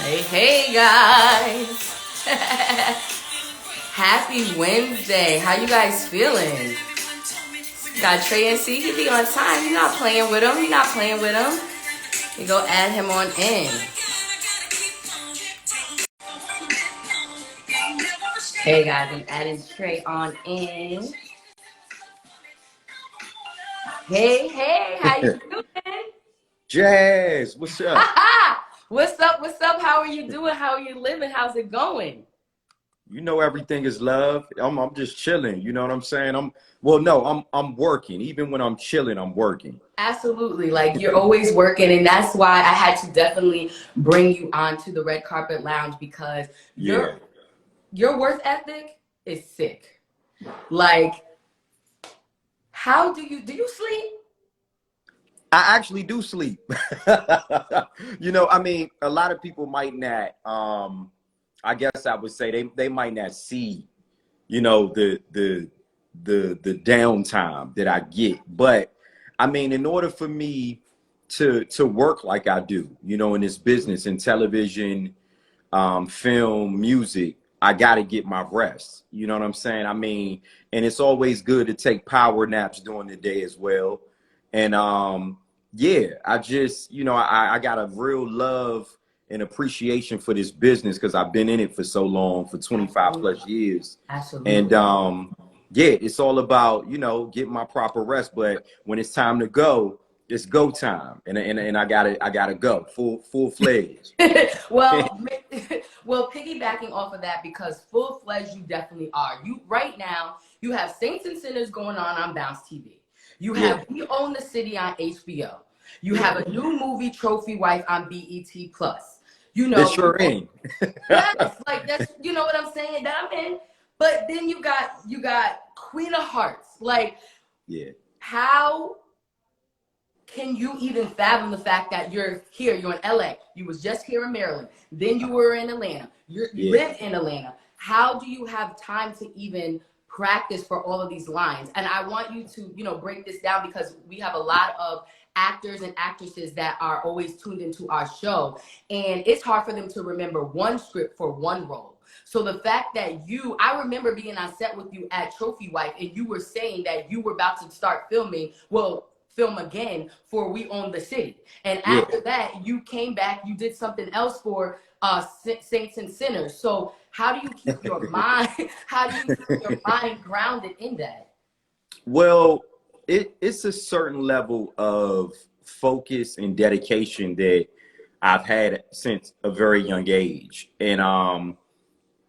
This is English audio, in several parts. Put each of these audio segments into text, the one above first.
Hey, hey guys. Happy Wednesday. How you guys feeling? Got Trey and C. He be on time. You're not playing with him. You're not playing with him. You go add him on in. Hey guys, I'm adding Trey on in. Hey, hey, how you doing? Jazz, what's up? What's up? What's up? How are you doing? How are you living? How's it going? You know everything is love. I'm just chilling. You know what I'm saying? I'm working. Even when I'm chilling, I'm working. Absolutely. Like you're always working, and that's why I had to definitely bring you on to the Red Carpet Lounge because Yeah. your work ethic is sick. Like, how do you sleep? I actually do sleep. A lot of people might not I guess I would say they might not see, the downtime that I get. But I mean, in order for me to work like I do, in this business, in television, film, music, I got to get my rest. You know what I'm saying? I mean, and it's always good to take power naps during the day as well. And yeah, I just, I got a real love and appreciation for this business because I've been in it for so long, for 25 Absolutely. plus years. And Absolutely. yeah, it's all about, getting my proper rest. But when it's time to go, it's go time. And I gotta go full fledged. well, well, piggybacking off of that, because full fledged you definitely are. You right now you have Saints and Sinners going on Bounce TV. You Yeah, have We Own the City on HBO. You yeah. have a new movie, Trophy Wife, on BET Plus. This sure ain't. Yes, like that's what I'm saying. That I'm in. But then you got Queen of Hearts. Like, Yeah, how can you even fathom the fact that you're here, you're in LA, you was just here in Maryland, then you were in Atlanta, you yeah. live in Atlanta. How do you have time to even practice for all of these lines? And I want you to, break this down because we have a lot of actors and actresses that are always tuned into our show. And it's hard for them to remember one script for one role. So the fact that I remember being on set with you at Trophy Wife, and you were saying that you were about to start filming, well, film again for We Own the City. And Yeah. after that, you came back, you did something else for Saints and Sinners. So how do you keep your mind, how do you keep your mind grounded in that? Well, it's a certain level of focus and dedication that I've had since a very young age. And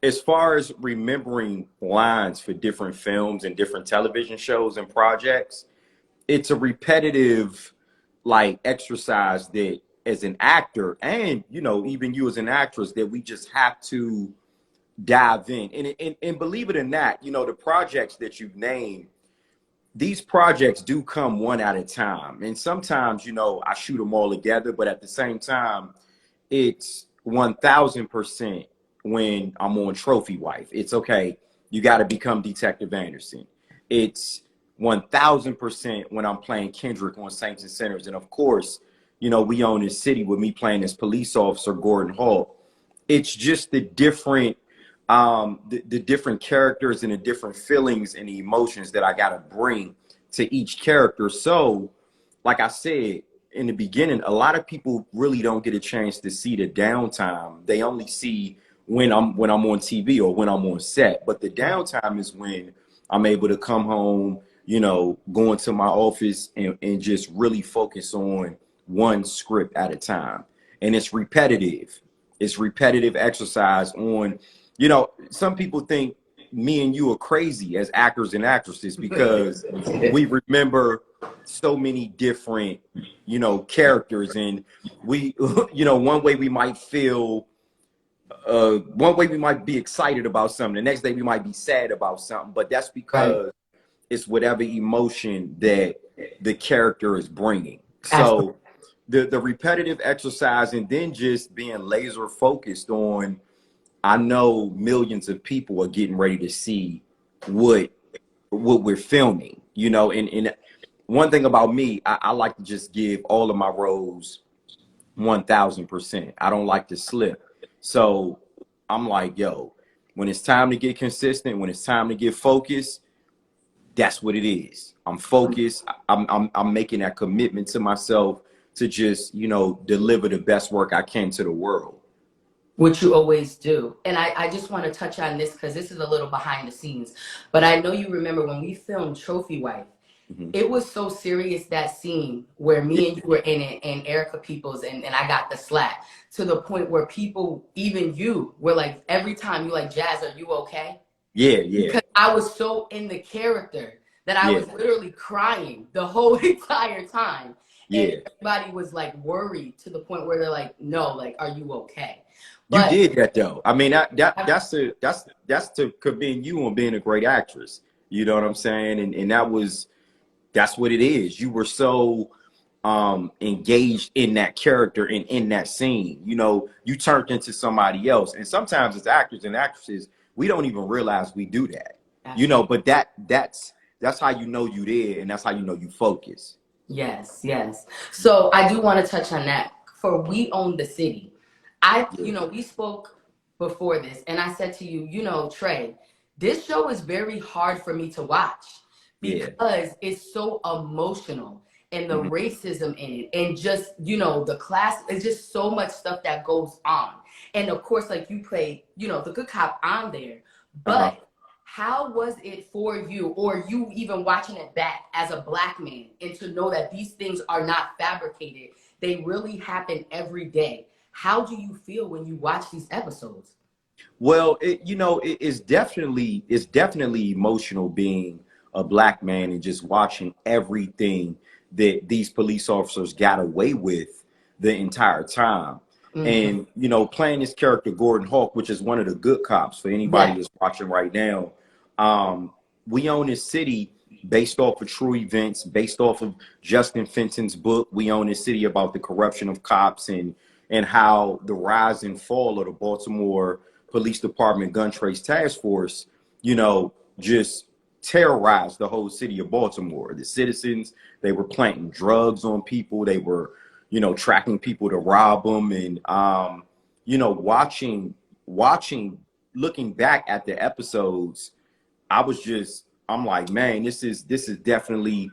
as far as remembering lines for different films and different television shows and projects, it's a repetitive like exercise that as an actor and even you as an actress that we just have to dive in. And believe it or not, the projects that you've named, these projects do come one at a time. And sometimes, I shoot them all together, but at the same time, it's 1000% when I'm on Trophy Wife. It's okay, you got to become Detective Anderson. It's 1000% when I'm playing Kendrick on Saints and Sinners. And of course, We Own This City with me playing as police officer Gordon Hall. It's just the different characters and the different feelings and the emotions that I got to bring to each character. So, like I said in the beginning, a lot of people really don't get a chance to see the downtime. They only see when I'm on TV or when I'm on set. But the Right. downtime is when I'm able to come home, go into my office and just really focus on one script at a time. And it's repetitive. It's repetitive exercise on, some people think me and you are crazy as actors and actresses because we remember so many different, characters. And we, one way we might feel, one way we might be excited about something. The next day we might be sad about something, but that's Right. because it's whatever emotion that the character is bringing. Absolutely. So the repetitive exercise and then just being laser focused on, I know millions of people are getting ready to see what we're filming, and one thing about me, I like to just give all of my roles 1000%. I don't like to slip. So I'm like, yo, when it's time to get consistent, when it's time to get focused, that's what it is. I'm focused. I'm making that commitment to myself to just, deliver the best work I can to the world. Which you always do. And I just want to touch on this because this is a little behind the scenes. But I know you remember when we filmed Trophy Wife, Hmm. it was so serious, that scene where Yeah, me and you were in it and Erica Peoples, and I got the slap, to the point where people, even you, were like, every time you like, Jazz, are you okay? yeah, yeah, Because I was so in the character that I yeah, was literally crying the whole entire time. And yeah. everybody was like worried to the point where they're like, no, like, are you okay? You But did that though. I mean, I, that's to commend you on being a great actress. You know what I'm saying? And that's what it is. You were so engaged in that character and in that scene. You turned into somebody else. And sometimes as actors and actresses, we don't even realize we do that. absolutely. But that's how you know you did, and that's how you know you focus. Yes, yes. So I do want to touch on that. For We Own the City, Yeah, we spoke before this, and I said to you, Trey, this show is very hard for me to watch yeah. because it's so emotional, and the Hmm. racism in it, and just, the class, it's just so much stuff that goes on. And of course, like, you play, the good cop on there, Uh-huh. but how was it for you, or you even watching it back as a Black man, and to know that these things are not fabricated? They really happen every day. How do you feel when you watch these episodes? Well, it's definitely emotional being a Black man and just watching everything that these police officers got away with the entire time. Mm-hmm. And playing this character Gordon Hawk, which is one of the good cops for anybody Yeah, that's watching right now. Um, we Own This City, based off of true events, based off of Justin Fenton's book, We Own This City, about the corruption of cops and how the rise and fall of the Baltimore Police Department Gun Trace Task Force, just terrorized the whole city of Baltimore. The citizens, they were planting drugs on people. They were, tracking people to rob them. And, watching, looking back at the episodes, I'm like, man, this is definitely,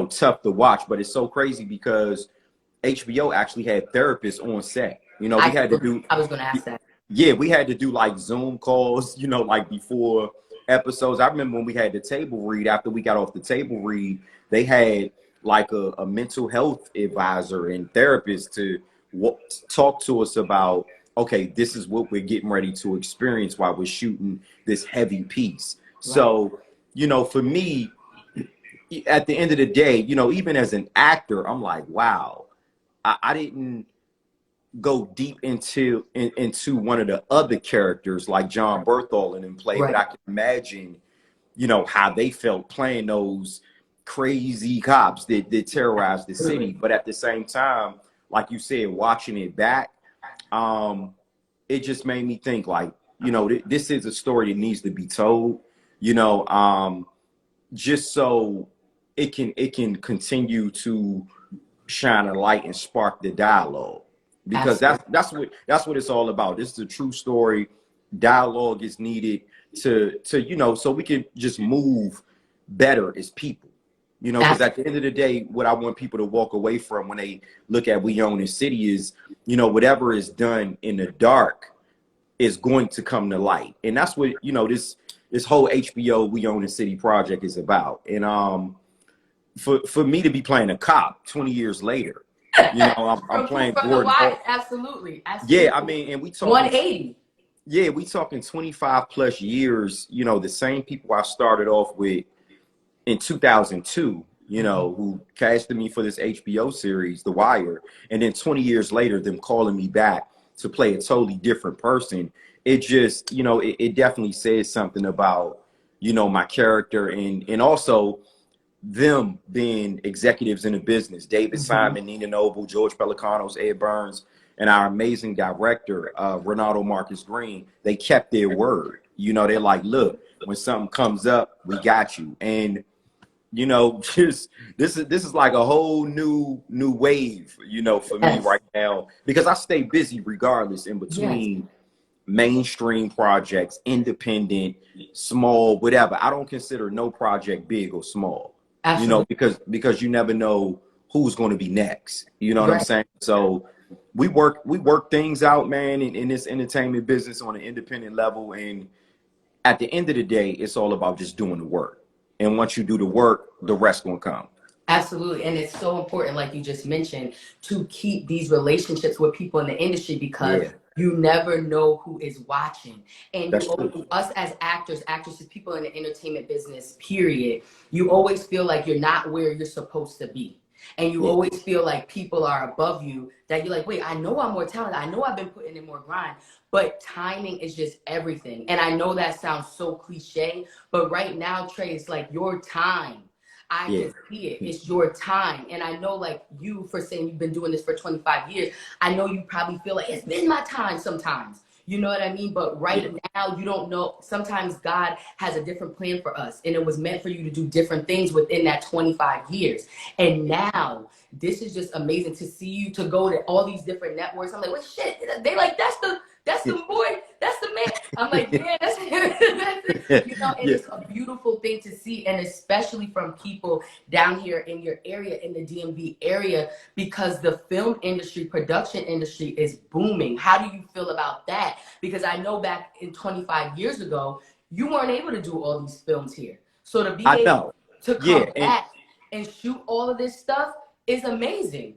tough to watch. But it's so crazy because HBO actually had therapists on set. We had to do, I was going to ask that. yeah, we had to do like Zoom calls, like before episodes. I remember when we had the table read, after we got off the table read, they had like a mental health advisor and therapist to talk to us about, okay, this is what we're getting ready to experience while we're shooting this heavy piece. Right. So, for me, at the end of the day, even as an actor, I'm like, wow, I didn't go deep into one of the other characters like John Berthol and play, but Right. I can imagine, how they felt playing those crazy cops that terrorized the city. Absolutely. But at the same time, like you said, watching it back, um, it just made me think like, this is a story that needs to be told, you know, um, just so it can continue to shine a light and spark the dialogue, because Absolutely. that's what it's all about. This is a true story. Dialogue is needed to so we can just move better as people, because at the end of the day, what I want people to walk away from when they look at We Own This City is, whatever is done in the dark is going to come to light. And that's what this whole HBO We Own This City project is about. And for me to be playing a cop 20 years later, I'm playing From the Gordon wire. Hawk. Absolutely. Yeah, Absolutely. I mean, and we talking, 180. yeah, we talking 25 plus years. The same people I started off with in 2002, Mhm. who casted me for this HBO series, The Wire, and then 20 years later, them calling me back to play a totally different person. It just, it definitely says something about, my character, and also them being executives in the business. David Mhm. Simon, Nina Noble, George Pelicanos, Ed Burns, and our amazing director, Renato Marcus Green. They kept their word. They're like, look, when something comes up, we got you. And you know, just this is like a whole new wave, you know, for me Yes. right now, because I stay busy regardless in Yes. between mainstream projects, independent, small, whatever. I don't consider no project big or small, you know, Absolutely. because you never know who's going to be next. You know what I'm Right. saying? So we work things out, man, in this entertainment business on an independent level. And at the end of the day, it's all about just doing the work. And once you do the work, the rest gonna come. Absolutely. And it's so important, like you just mentioned, to keep these relationships with people in the industry because Yeah, you never know who is watching. And that's true. us as actors, actresses, people in the entertainment business, period, you always feel like you're not where you're supposed to be. And you Yeah, always feel like people are above you, that you're like, wait, I know I'm more talented. I know I've been putting in more grind, but timing is just everything. And I know that sounds so cliche, but right now, Trey, it's like your time. I yeah, can see it. It's your time. And I know, like you, for saying you've been doing this for 25 years, I know you probably feel like it's been my time sometimes. You know what I mean? But yeah. right now, you don't know. Sometimes God has a different plan for us, and it was meant for you to do different things within that 25 years. And now, this is just amazing to see you to go to all these different networks. I'm like, what shit? They like, that's the boy, that's the man. I'm like, yeah, that's it. You know, and Yeah, it's a beautiful thing to see, and especially from people down here in your area, in the DMV area, because the film industry, production industry is booming. How do you feel about that? Because I know back in 25 years ago, you weren't able to do all these films here. So to be I able know. to Yeah, come back and shoot all of this stuff is amazing.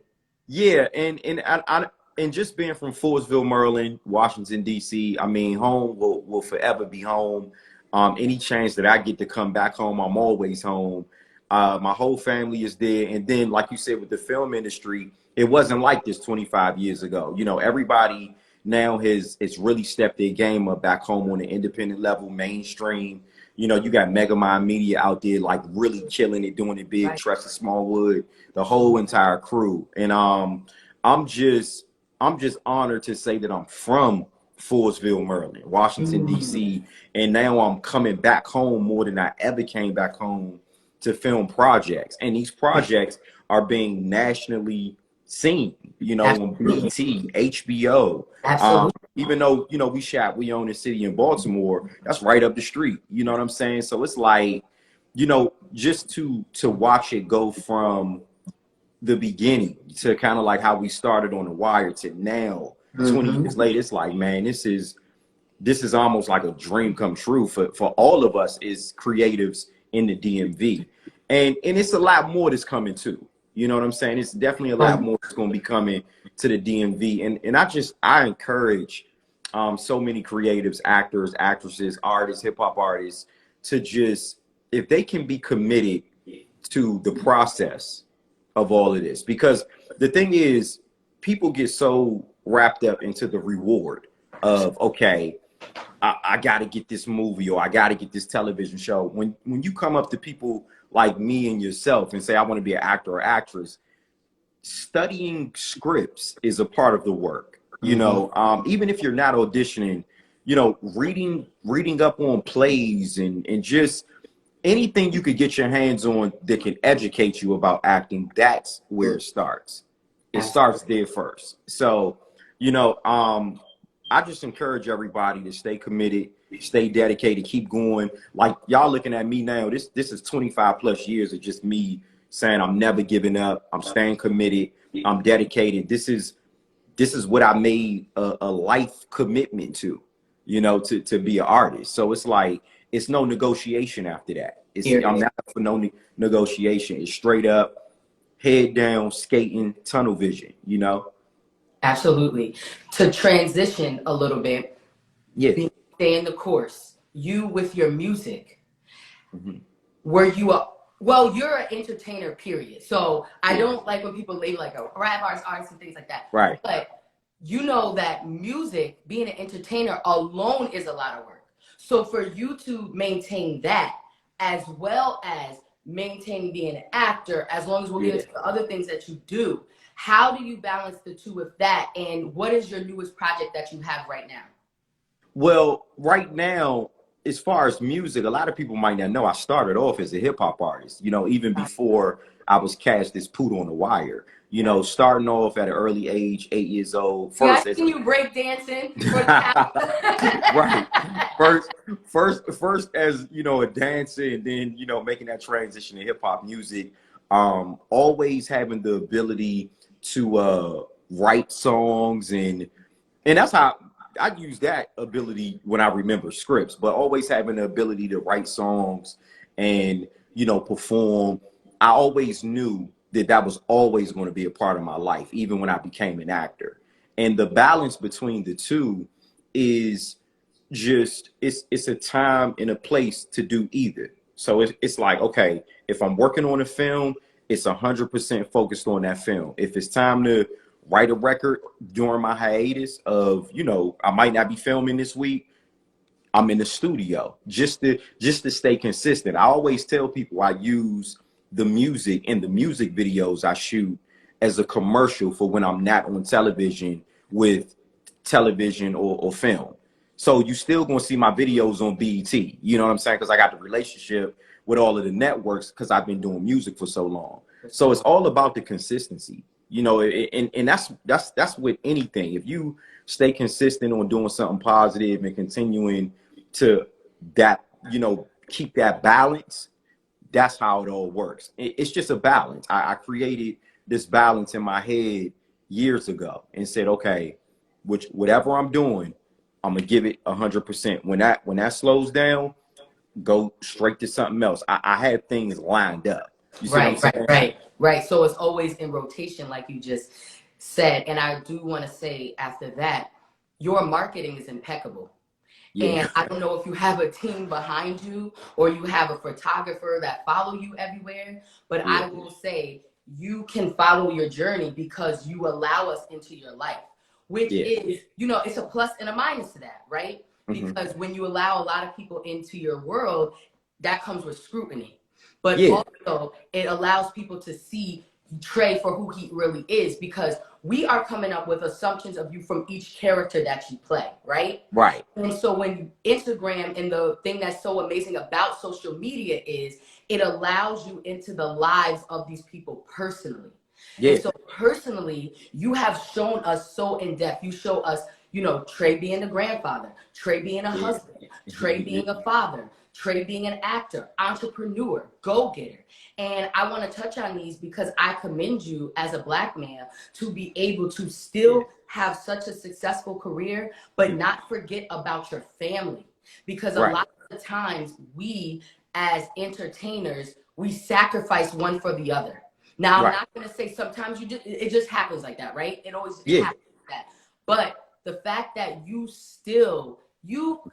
and just being from Fordsville, Maryland, Washington D.C. I mean, home will forever be home. Any chance that I get to come back home, I'm always home. My whole family is there, and then, like you said, with the film industry, it wasn't like this 25 years ago. You know, everybody now has it's really stepped their game up back home on the independent level, mainstream. You know, you got Megamind Media out there, like really killing it, doing it big. Right. Trust Smallwood, the whole entire crew, and I'm just I'm just honored to say that I'm from Fordsville, Maryland, Washington Mm. D.C., and now I'm coming back home more than I ever came back home to film projects, and these projects are being nationally seen. You know, on Absolutely. BET, HBO. Absolutely. Even though we own a city in Baltimore, that's right up the street. You know what I'm saying? So it's like, just to watch it go from the beginning to kind of like how we started on the wire to now 20 Mm-hmm. years later, it's like, man, this is almost like a dream come true for all of us as creatives in the DMV. And it's a lot more that's coming too. You know what I'm saying? It's definitely a lot more that's going to be coming to the DMV. And I encourage so many creatives, actors, actresses, artists, hip hop artists to just, if they can be committed to the process of all of this, because the thing is, people get so wrapped up into the reward of, okay, I got to get this movie or I got to get this television show. When you come up to people like me and yourself and say, I want to be an actor or actress, studying scripts is a part of the work. Mm-hmm. Even if you're not auditioning, reading up on plays and just anything you could get your hands on that can educate you about acting, that's where it starts. It starts there first. So, you know, I just encourage everybody to stay committed, stay dedicated, keep going. Like y'all looking at me now, this is 25 plus years of just me saying I'm never giving up. I'm staying committed. I'm dedicated. This is what I made a life commitment to, to be an artist. So it's like, it's no negotiation after that. I'm Period. not up for no negotiation. It's straight up, head down, skating, tunnel vision. Absolutely. To transition a little bit, Yeah. stay in the course. You with your music, Hmm. were you well, you're an entertainer, period. So I Yeah. don't like when people label like a rap artist and things like that. Right. But you know that music, being an entertainer alone is a lot of work. So for you to maintain that, as well as maintaining being an actor, as long as we'll get Yeah. into the other things that you do, how do you balance the two with that? And what is your newest project that you have right now? Well, right now, as far as music, a lot of people might not know I started off as a hip hop artist, you know, even before I was cast as Poot on the Wire, you know, starting off at an early age, 8 years old. Yeah, First I as seen you break dancing for the right. First as, you know, a dancer, and then, you know, making that transition to hip hop music. Always having the ability to write songs, and that's how I use that ability when I remember scripts, but always having the ability to write songs and, you know, perform. I always knew that that was always going to be a part of my life, even when I became an actor. And the balance between the two is just, it's a time and a place to do either. So it's like, okay, if I'm working on a film, it's 100% focused on that film. If it's time to write a record during my hiatus of, you know, I might not be filming this week, I'm in the studio just to stay consistent. I always tell people I use the music and the music videos I shoot as a commercial for when I'm not on television with television or film. So you still gonna see my videos on BET, you know what I'm saying? Because I got the relationship with all of the networks because I've been doing music for so long. So it's all about the consistency, you know, and that's with anything. If you stay consistent on doing something positive and continuing to that, you know, keep that balance, that's how it all works. It's just a balance. I created this balance in my head years ago and said, okay, whatever I'm doing, I'm gonna give it 100%. When that slows down, go straight to something else. I had things lined up. You see what I'm saying? Right. So it's always in rotation, like you just said. And I do want to say after that, your marketing is impeccable. Yeah. And I don't know if you have a team behind you or you have a photographer that follow you everywhere, but Yeah. I will say you can follow your journey because you allow us into your life, which is, you know, it's a plus and a minus to that, right? Because when you allow a lot of people into your world, that comes with scrutiny. But also it allows people to see Trey for who he really is, because we are coming up with assumptions of you from each character that you play, right? Right. And so when Instagram, and the thing that's so amazing about social media is it allows you into the lives of these people personally. Yeah. And so personally, you have shown us so in depth. You show us, you know, Trey being a grandfather, Trey being a husband, Trey being a father, Trey being an actor, entrepreneur, go-getter. And I want to touch on these because I commend you as a Black man to be able to still have such a successful career, but not forget about your family. Because a lot of the times we as entertainers, we sacrifice one for the other. Now, I'm not going to say sometimes it just happens like that, right? It always happens like that. But the fact that you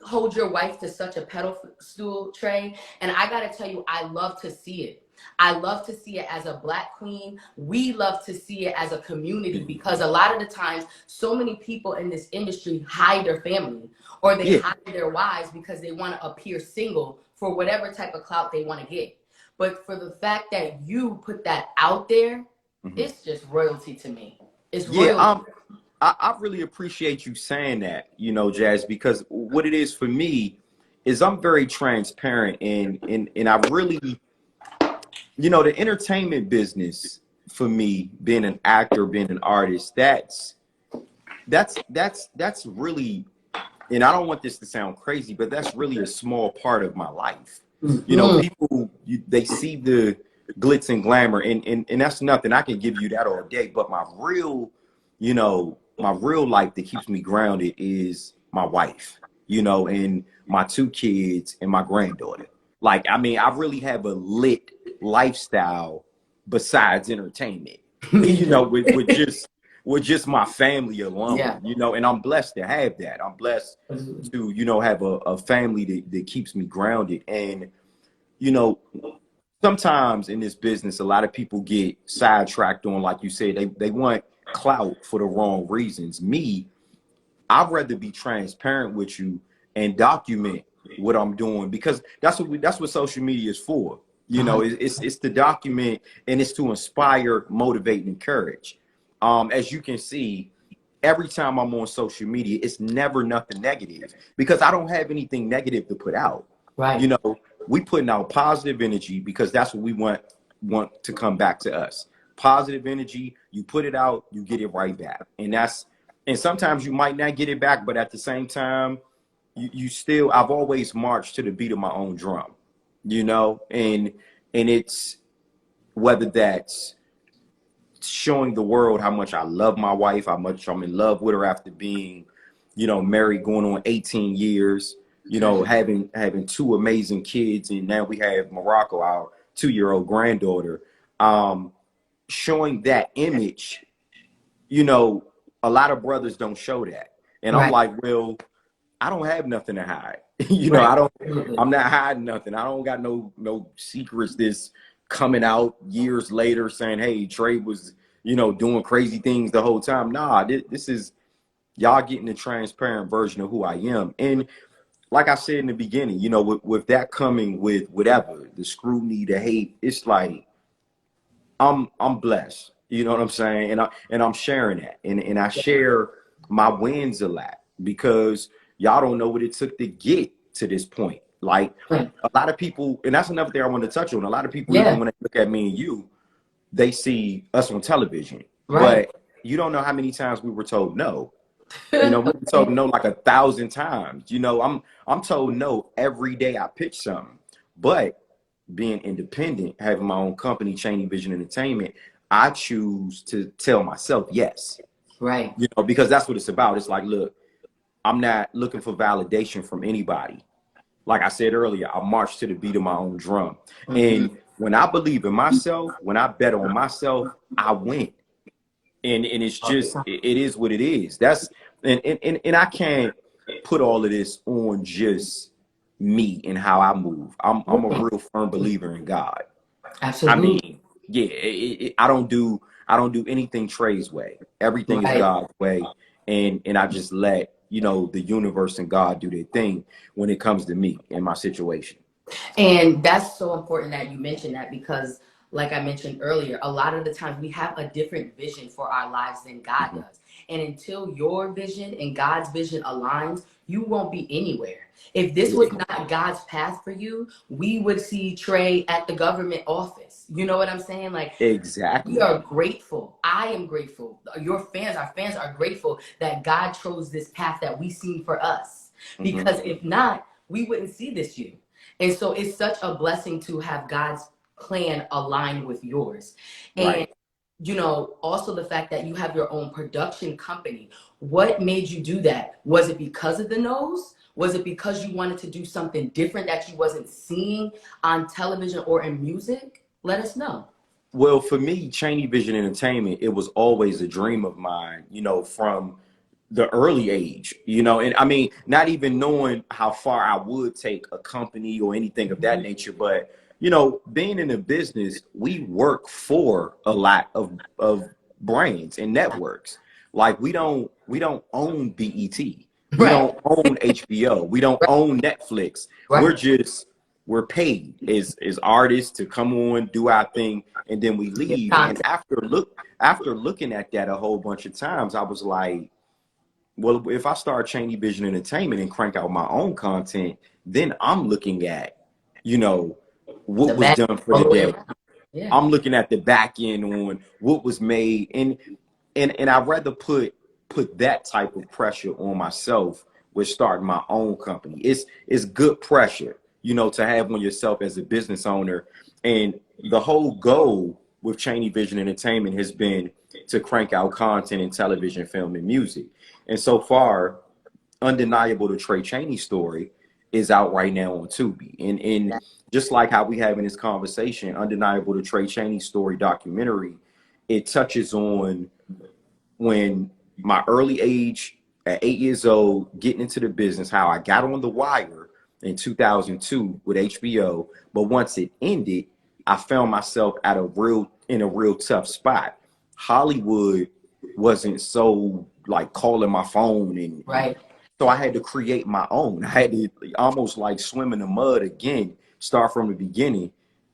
hold your wife to such a pedestal, Trey, and I got to tell you, I love to see it. I love to see it as a Black queen. We love to see it as a community, because a lot of the times, so many people in this industry hide their family, or they hide their wives because they want to appear single for whatever type of clout they want to get. But for the fact that you put that out there, it's just royalty to me. It's royalty. I really appreciate you saying that, you know, Jazz, because what it is for me is I'm very transparent, and I really, you know, the entertainment business for me, being an actor, being an artist, that's really, and I don't want this to sound crazy, but that's really a small part of my life. You know, people, they see the glitz and glamour, and that's nothing. I can give you that all day, but my real, you know, my real life that keeps me grounded is my wife, you know, and my 2 kids and my granddaughter. Like, I mean, I really have a lit lifestyle besides entertainment, you know, with just my family alone, you know, and I'm blessed to have that. I'm blessed to, you know, have a family that keeps me grounded. And, you know, sometimes in this business, a lot of people get sidetracked on, like you said, they want clout for the wrong reasons. Me, I'd rather be transparent with you and document what I'm doing, because that's what social media is for. You know, it's to document, and it's to inspire, motivate, and encourage. As you can see, every time I'm on social media, it's never nothing negative because I don't have anything negative to put out. Right. You know, we putting out positive energy because that's what we want to come back to us. Positive energy, you put it out, you get it right back. And sometimes you might not get it back, but at the same time, you still, I've always marched to the beat of my own drum, you know, and it's, whether that's showing the world how much I love my wife, how much I'm in love with her after being, you know, married going on 18 years, you know, having two amazing kids, and now we have Morocco, our 2-year-old granddaughter. Showing that image, you know, a lot of brothers don't show that. And I'm like, well, I don't have nothing to hide. You know, I'm not hiding nothing. I don't got no secrets this coming out years later saying, hey, Trey was, you know, doing crazy things the whole time. Nah, this is y'all getting the transparent version of who I am. And like I said in the beginning, you know, with that coming with whatever, the scrutiny, the hate, it's like I'm blessed. You know what I'm saying? And I'm sharing that. And I share my wins a lot because y'all don't know what it took to get to this point. Like a lot of people, and that's another thing I want to touch on. A lot of people, even when they look at me and you, they see us on television. But you don't know how many times we were told no. You know, we were told no like 1,000 times. You know, I'm told no every day I pitch something. But being independent, having my own company, Chaney Vision Entertainment, I choose to tell myself yes. Right. You know, because that's what it's about. It's like, look, I'm not looking for validation from anybody. Like I said earlier, I march to the beat of my own drum. And when I believe in myself, when I bet on myself, I win. And it's just, it is what it is. That's, and I can't put all of this on just me and how I move. I'm a real firm believer in God. Absolutely. I mean, yeah, I don't do anything Trey's way. Everything is God's way, and I just let, you know, the universe and God do their thing when it comes to me and my situation. And that's so important that you mentioned that because, like I mentioned earlier, a lot of the times we have a different vision for our lives than God does. And until your vision and God's vision aligns, you won't be anywhere. If this was not God's path for you, we would see Trey at the government office. You know what I'm saying? Like, exactly. We are grateful. I am grateful. Your fans, our fans are grateful that God chose this path that we see for us. Because if not, we wouldn't see this you. And so it's such a blessing to have God's plan aligned with yours. And, you know, also the fact that you have your own production company. What made you do that? Was it because of the no's? Was it because you wanted to do something different that you wasn't seeing on television or in music? Let us know. Well, for me, Chaney Vision Entertainment, it was always a dream of mine, you know, from the early age, you know, and I mean, not even knowing how far I would take a company or anything of that nature, but, you know, being in the business, we work for a lot of brands and networks. Like we don't own BET. We don't own HBO. We don't own Netflix. We're paid as artists to come on, do our thing, and then we leave. And after looking at that a whole bunch of times, I was like, well, if I start Chaney Vision Entertainment and crank out my own content, then I'm looking at, you know, what was done for the day. I'm looking at the back end on what was made, and I'd rather put that type of pressure on myself with starting my own company. It's good pressure, you know, to have on yourself as a business owner. And the whole goal with Chaney Vision Entertainment has been to crank out content in television, film, and music. And so far, Undeniable, the Traychaney story is out right now on Tubi. And just like how we having this conversation, Undeniable, the Traychaney story documentary, it touches on when my early age at 8 years old, getting into the business, how I got on the wire in 2002 with HBO. But once it ended, I found myself in a real tough spot. Hollywood wasn't so like calling my phone, and so I had to create my own. I had to almost like swim in the mud again, start from the beginning,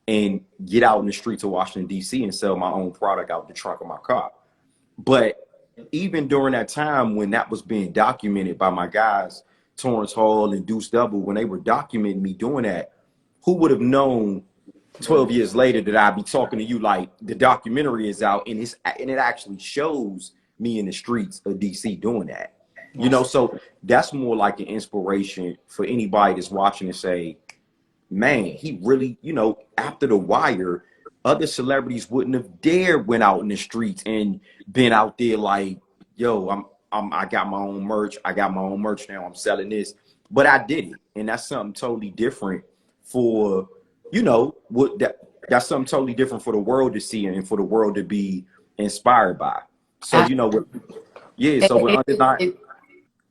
and get out in the streets of Washington, D.C. and sell my own product out the trunk of my car. But even during that time when that was being documented by my guys, Torrance Hall and Deuce Double, when they were documenting me doing that, who would have known 12 years later that I'd be talking to you like the documentary is out and it actually shows me in the streets of DC doing that. You know, so that's more like an inspiration for anybody that's watching and say, man, he really, you know, after The Wire, other celebrities wouldn't have dared went out in the streets and been out there like, yo, I got my own merch. I got my own merch now. I'm selling this. But I did it. And that's something totally different for, you know, that's something totally different for the world to see and for the world to be inspired by. So, you know, yeah, so we're undeniable.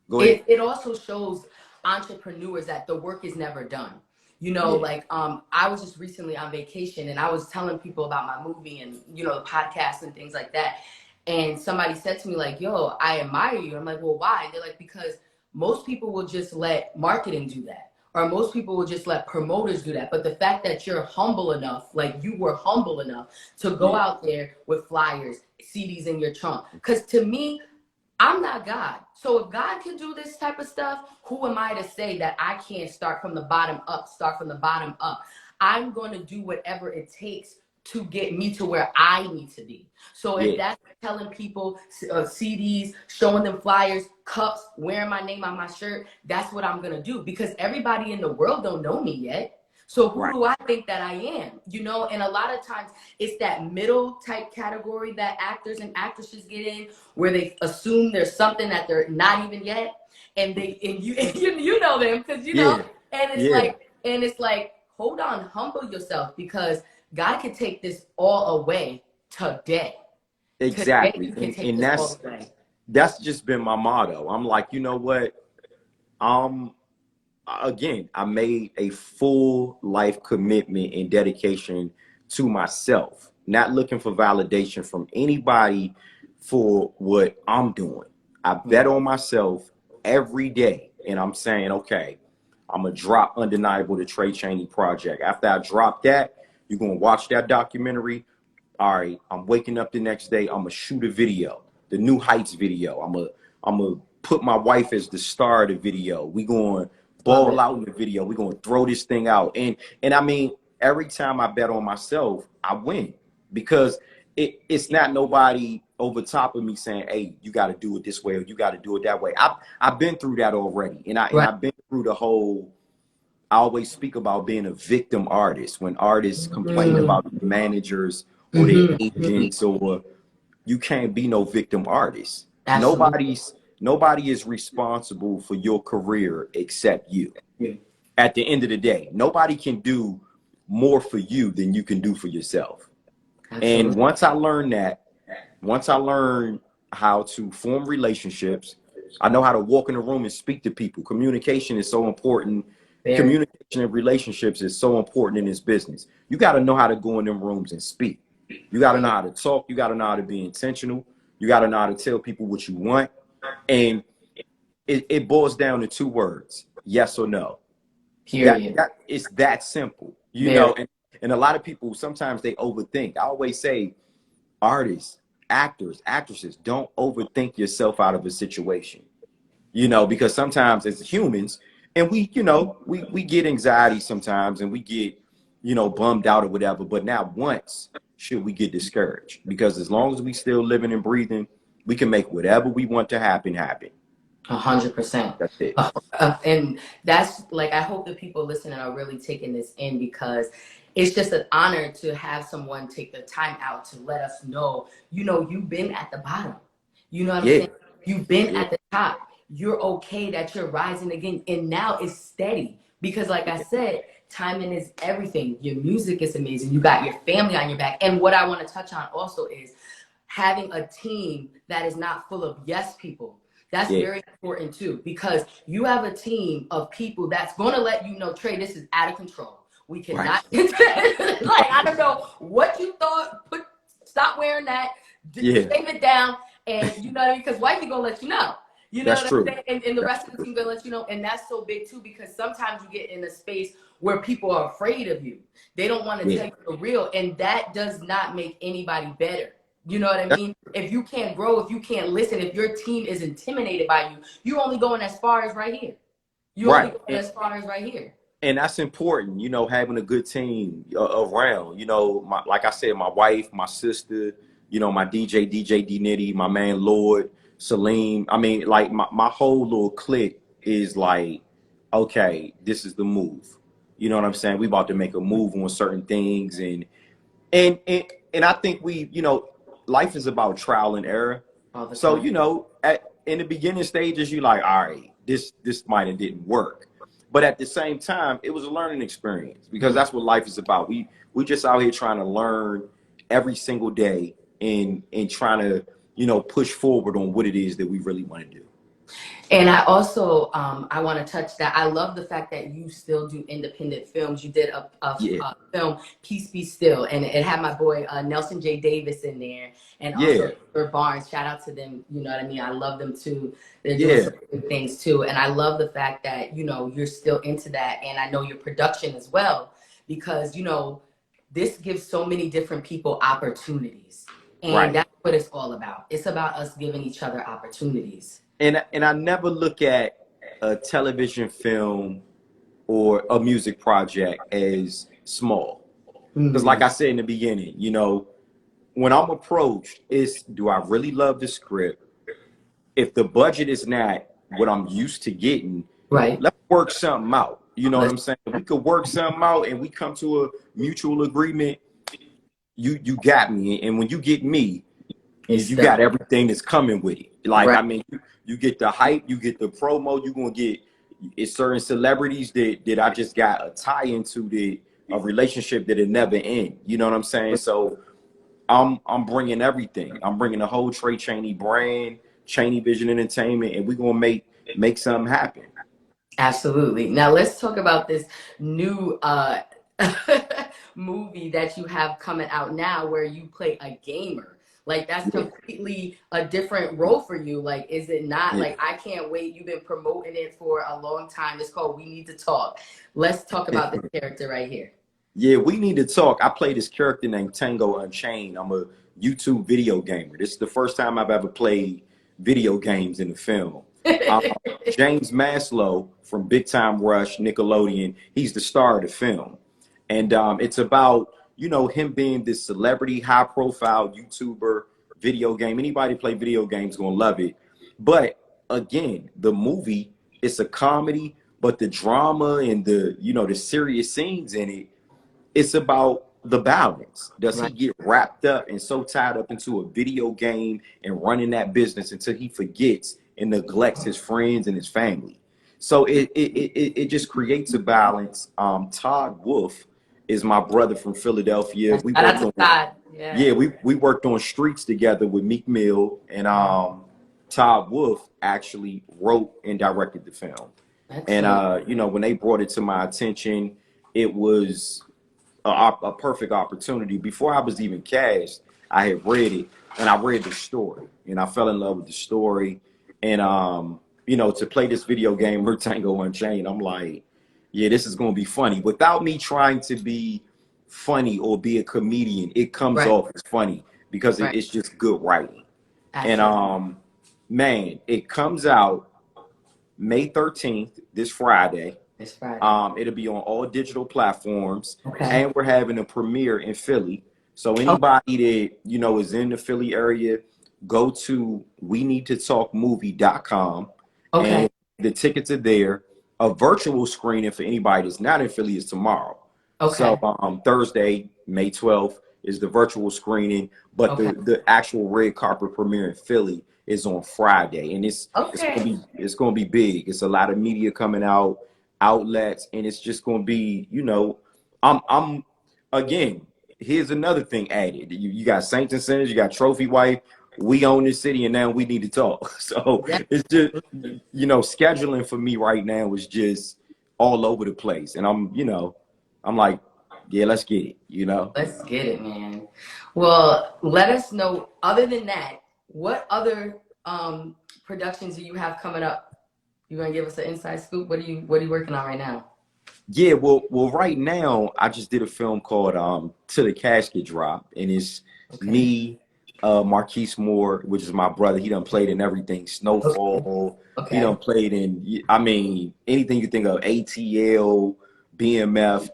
Go ahead. It also shows entrepreneurs that the work is never done. You know, like I was just recently on vacation and I was telling people about my movie and, you know, the podcast and things like that. And somebody said to me like, yo, I admire you. I'm like, well, why? And they're like, because most people will just let marketing do that. Or most people will just let promoters do that. But the fact that you're humble enough, like you were humble enough to go out there with flyers, CDs in your trunk. Because to me, I'm not God. So if God can do this type of stuff, who am I to say that I can't start from the bottom up, I'm going to do whatever it takes to get me to where I need to be. So if that's telling people CDs, showing them flyers, cups, wearing my name on my shirt, that's what I'm going to do because everybody in the world don't know me yet. So who do I think that I am? You know, and a lot of times it's that middle type category that actors and actresses get in where they assume there's something that they're not even yet. And you know them because you know, and it's like, hold on, humble yourself because God can take this all away today. Exactly. Today, And that's just been my motto. I'm like, you know what? Again, I made a full life commitment and dedication to myself, not looking for validation from anybody for what I'm doing. I bet on myself every day. And I'm saying, okay, I'm going to drop Undeniable, the Traychaney project. After I drop that, you're going to watch that documentary. All right, I'm waking up the next day. I'm going to shoot a video, the New Heights video. I'm going to put my wife as the star of the video. We going to ball out in the video. We're going to throw this thing out. And I mean, every time I bet on myself, I win because it's not nobody over top of me saying, hey, you got to do it this way or you got to do it that way. I've been through that already. And I've been through the whole, I always speak about being a victim artist when artists complain about the managers or their agents or you can't be no victim artist. Absolutely. Nobody is responsible for your career except you. At the end of the day, nobody can do more for you than you can do for yourself. Absolutely. And once I learned how to form relationships, I know how to walk in a room and speak to people. Communication is so important. Communication and relationships is so important in this business. You got to know how to go in them rooms and speak. You got to know how to talk. You got to know how to be intentional. You got to know how to tell people what you want. And it boils down to two words, yes or no. It's that simple, you know, and a lot of people, sometimes they overthink. I always say artists, actors, actresses, don't overthink yourself out of a situation, you know, because sometimes as humans and we get anxiety sometimes and we get, you know, bummed out or whatever, but not once should we get discouraged because as long as we still living and breathing, we can make whatever we want to happen. 100%. That's it. And that's like, I hope the people listening are really taking this in because it's just an honor to have someone take the time out to let us know, you know, you've been at the bottom. You know what I'm saying? You've been at the top. You're okay that you're rising again. And now it's steady because like I said, timing is everything. Your music is amazing. You got your family on your back. And what I want to touch on also is having a team that is not full of yes people. That's very important too, because you have a team of people that's going to let you know, Trey, this is out of control. We cannot, like, I don't know what you thought, stop wearing that, save it down. And you know what I mean? Because wifey going to let you know. You know that's what I'm saying? And the rest of the team going to let you know. And that's so big too, because sometimes you get in a space where people are afraid of you. They don't want to tell you the real. And that does not make anybody better. You know what I mean? If you can't grow, if you can't listen, if your team is intimidated by you, you're only going as far as right here. You only Right. going as far as right here. And that's important, having a good team around. Like I said, my wife, my sister, my DJ D Nitty, my man Lord, Salim. I mean, like my whole little clique is like, okay, this is the move. You know what I'm saying? We about to make a move on certain things, and and and I think life is about trial and error. All the So, time. in the beginning stages, you like, all right, this might have didn't work. But at the same time, it was a learning experience because that's what life is about. We just out here trying to learn every single day and trying to, push forward on what it is that we really want to do. And I also, I want to touch that. I love the fact that you still do independent films. You did Yeah. a film, Peace Be Still, and it had my boy Nelson J. Davis in there, and Yeah. also Barnes. Shout out to them. You know what I mean? I love them too. They're doing Yeah. some good things too, and I love the fact that you're still into that, and I know your production as well, because this gives so many different people opportunities, and Right. that's what it's all about. It's about us giving each other opportunities. And I never look at a television film or a music project as small. Because like I said in the beginning, when I'm approached, it's do I really love the script? If the budget is not what I'm used to getting, Right. let's work something out. You know what I'm saying? If we could work something out and we come to a mutual agreement, you got me. And when you get me, you got everything that's coming with it. Like, Right. I mean, you get the hype, you get the promo, you're gonna get it's certain celebrities that I just got a tie into a relationship that it never end. You know what I'm saying? So I'm bringing everything. I'm bringing the whole Traychaney brand, Cheney Vision Entertainment, and we're gonna make something happen. Absolutely. Now let's talk about this new movie that you have coming out now where you play a gamer. Like that's completely a different role for you. Like, is it not? Yeah. Like, I can't wait. You've been promoting it for a long time. It's called We Need to Talk. Let's talk about this character right here. Yeah, we need to talk. I play this character named Tango Unchained. I'm a YouTube video gamer. This is the first time I've ever played video games in a film. James Maslow from Big Time Rush, Nickelodeon, he's the star of the film. And it's about, him being this celebrity, high profile YouTuber, video game. Anybody play video games gonna love it. But again, the movie, it's a comedy, but the drama and the serious scenes in it, it's about the balance. Does he Right. get wrapped up and so tied up into a video game and running that business until he forgets and neglects his friends and his family? So it just creates a balance. Todd Wolf is my brother from Philadelphia. We Shout out worked to on Todd. Yeah. yeah, we worked on Streets together with Meek Mill, and Todd Wolf actually wrote and directed the film. And Excellent. when they brought it to my attention, it was a perfect opportunity. Before I was even cast, I had read it and I read the story and I fell in love with the story. And to play this video game, Tango Unchained, I'm like, yeah, this is gonna be funny. Without me trying to be funny or be a comedian, it comes Right. off as funny because Right. it's just good writing. And Absolutely. man, it comes out May 13th, this Friday. It's Friday. It'll be on all digital platforms, Okay. and we're having a premiere in Philly. So Okay. anybody that is in the Philly area, go to we need to talk movie.com, Okay. and the tickets are there. A virtual screening for anybody that's not in Philly is tomorrow. So Okay. Thursday, May 12th is the virtual screening, but Okay. the actual red carpet premiere in Philly is on Friday, and Okay. it's gonna be big. It's a lot of media coming out, outlets, and it's just gonna be, I'm again. Here's another thing added. You got Saints and Sinners, you got Trophy Wife. We own this city, and now we need to talk. So Yeah. it's just, scheduling for me right now is just all over the place, and I'm like, yeah, let's get it. Let's get it, man. Well, let us know. Other than that, what other productions do you have coming up? You gonna give us an inside scoop? What are you working on right now? Yeah, well, right now I just did a film called "To the Casket Drop," and it's Okay. me, Marquise Moore, which is my brother. He done played in everything. Okay. Snowfall. He done Okay. played in, I mean, anything you think of. ATL, BMF,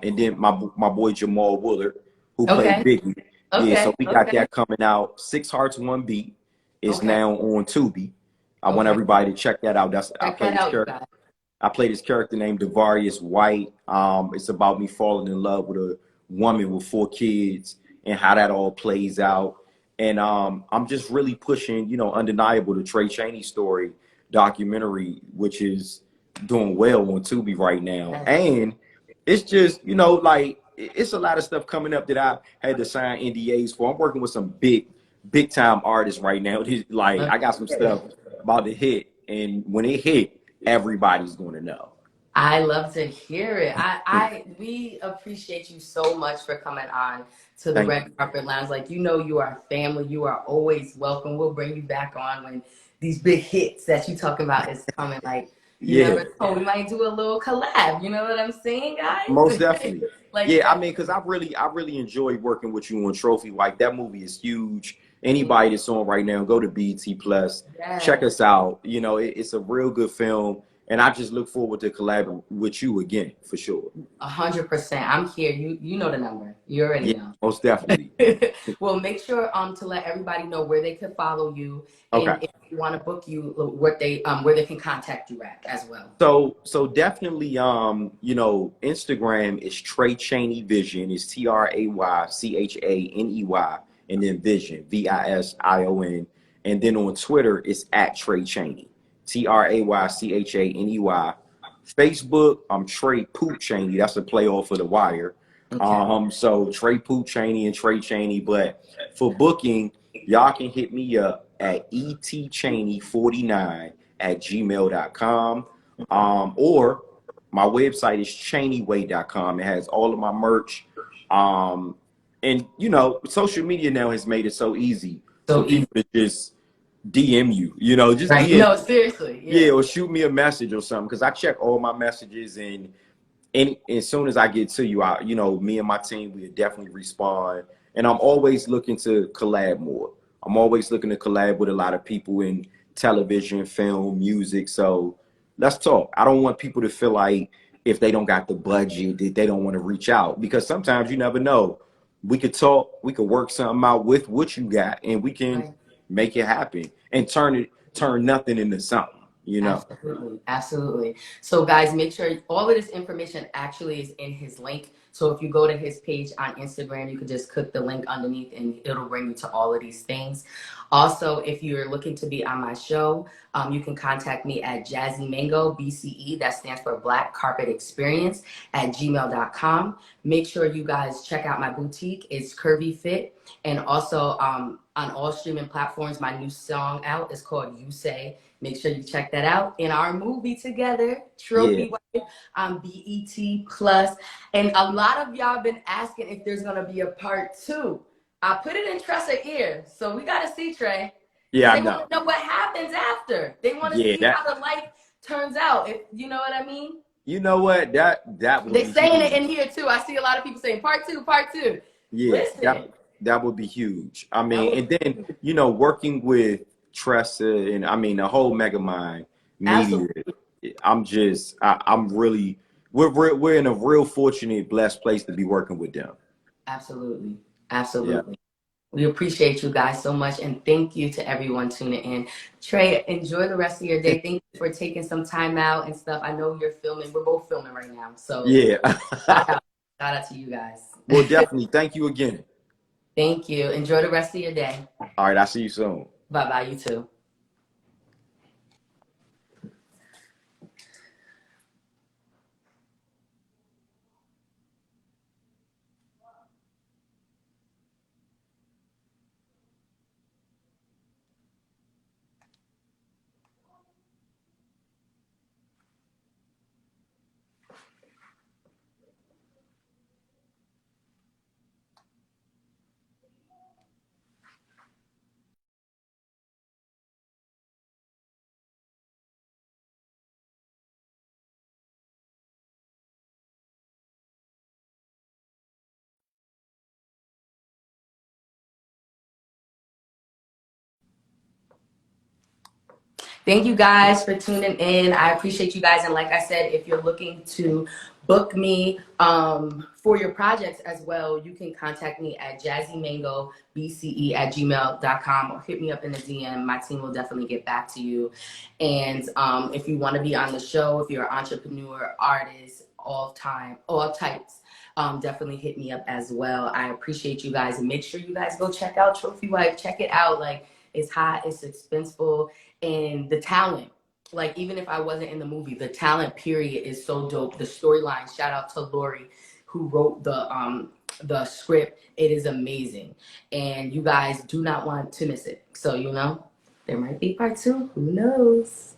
and then my boy Jamal Woolard, who played Okay. Biggie. Yeah, so Okay. we got Okay. that coming out. Six Hearts, One Beat is Okay. now on Tubi. I want Okay. everybody to check that out. That's I Check played that this out, you character. guys. I played this character named Devarius White. It's about me falling in love with a woman with 4 kids and how that all plays out. And I'm just really pushing, Undeniable, the Traychaney story documentary, which is doing well on Tubi right now. Yes. And it's just, like it's a lot of stuff coming up that I had to sign NDAs for. I'm working with some big time artists right now. Like I got some Okay. stuff about to hit, and when it hit, everybody's going to know. I love to hear it. We appreciate you so much for coming on to the Thank Red you. Carpet Lounge. Like, you are family. You are always welcome. We'll bring you back on when these big hits that you talking about is coming. Like, you Yeah, never know. We might do a little collab. You know what I'm saying, most guys? definitely. Like Yeah, I that. mean, because I really enjoyed working with you on Trophy Wife. That movie is huge. Anybody that's on right now, go to BT Plus, check Yes. us out. It's a real good film, and I just look forward to collaborating with you again for sure. 100%. I'm here. You know the number. You already Yeah, know. most definitely. Well, make sure to let everybody know where they can follow you Okay. and if you want to book you, what they where they can contact you at as well. So definitely Instagram is Trey Chaney Vision. It's TrayChaney and then Vision, Vision. And then on Twitter it's at Trey Chaney. Traychaney. Facebook, I'm Trey Poot Chaney. That's a play off of the wire. Okay. So Trey Poot Chaney and Trey Chaney. But for booking, y'all can hit me up at etchaney49@gmail.com. Or my website is cheneyway.com. It has all of my merch. Um, and social media now has made it so easy for So easy. people to just DM you, just Right. DM, No, seriously. yeah, Yeah. or shoot me a message or something. Cause I check all my messages, and as soon as I get to you, me and my team, we definitely respond. And I'm always looking to collab more. I'm always looking to collab with a lot of people in television, film, music. So let's talk. I don't want people to feel like if they don't got the budget that they don't want to reach out, because sometimes you never know. We could talk, we could work something out with what you got, and we can Right. make it happen and turn nothing into something. Absolutely, absolutely. So, guys, make sure all of this information actually is in his link. So, if you go to his page on Instagram, you can just click the link underneath and it'll bring you to all of these things. Also, if you're looking to be on my show, you can contact me at Jazzy Mango, BCE, that stands for Black Carpet Experience, at gmail.com. Make sure you guys check out my boutique. It's Curvy Fit. And also on all streaming platforms, my new song out is called You Say. Make sure you check that out. In our movie together, Yeah. Trophy Wife on BET Plus. And a lot of y'all been asking if there's gonna be a part 2. I put it in Tressa's ear, so we gotta see Trey, because Yeah, I they want know. to know what happens after. They want to Yeah, see that how the life turns out. If you know what I mean. You know what? That would They be saying it huge. in here too. I see a lot of people saying part 2, part 2. Yeah, Listen, that would be huge. I that mean, would and be then huge. working with Tressa, and I mean the whole Megamind media. Absolutely, I'm really we're in a real fortunate, blessed place to be working with them. absolutely, Yeah. absolutely. We appreciate you guys so much, and thank you to everyone tuning in. Trey, enjoy the rest of your day. Thank you for taking some time out and stuff. I know you're filming. We're both filming right now, so Yeah. shout out, shout out to you guys. Well, definitely. Thank you again. Thank you. Enjoy the rest of your day. All right. I'll see you soon. Bye bye. You too. Thank you guys for tuning in. I appreciate you guys. And like I said, if you're looking to book me for your projects as well, you can contact me at jazzymangobce@gmail.com or hit me up in the DM. My team will definitely get back to you. And if you want to be on the show, if you're an entrepreneur, artist, all types, definitely hit me up as well. I appreciate you guys. And make sure you guys go check out Trophy Wife. Check it out. Like, it's hot, it's expensive, and the talent. Like, even if I wasn't in the movie, the talent period is so dope. The storyline, shout out to Lori who wrote the script. It is amazing. And you guys do not want to miss it. So, there might be part 2. Who knows?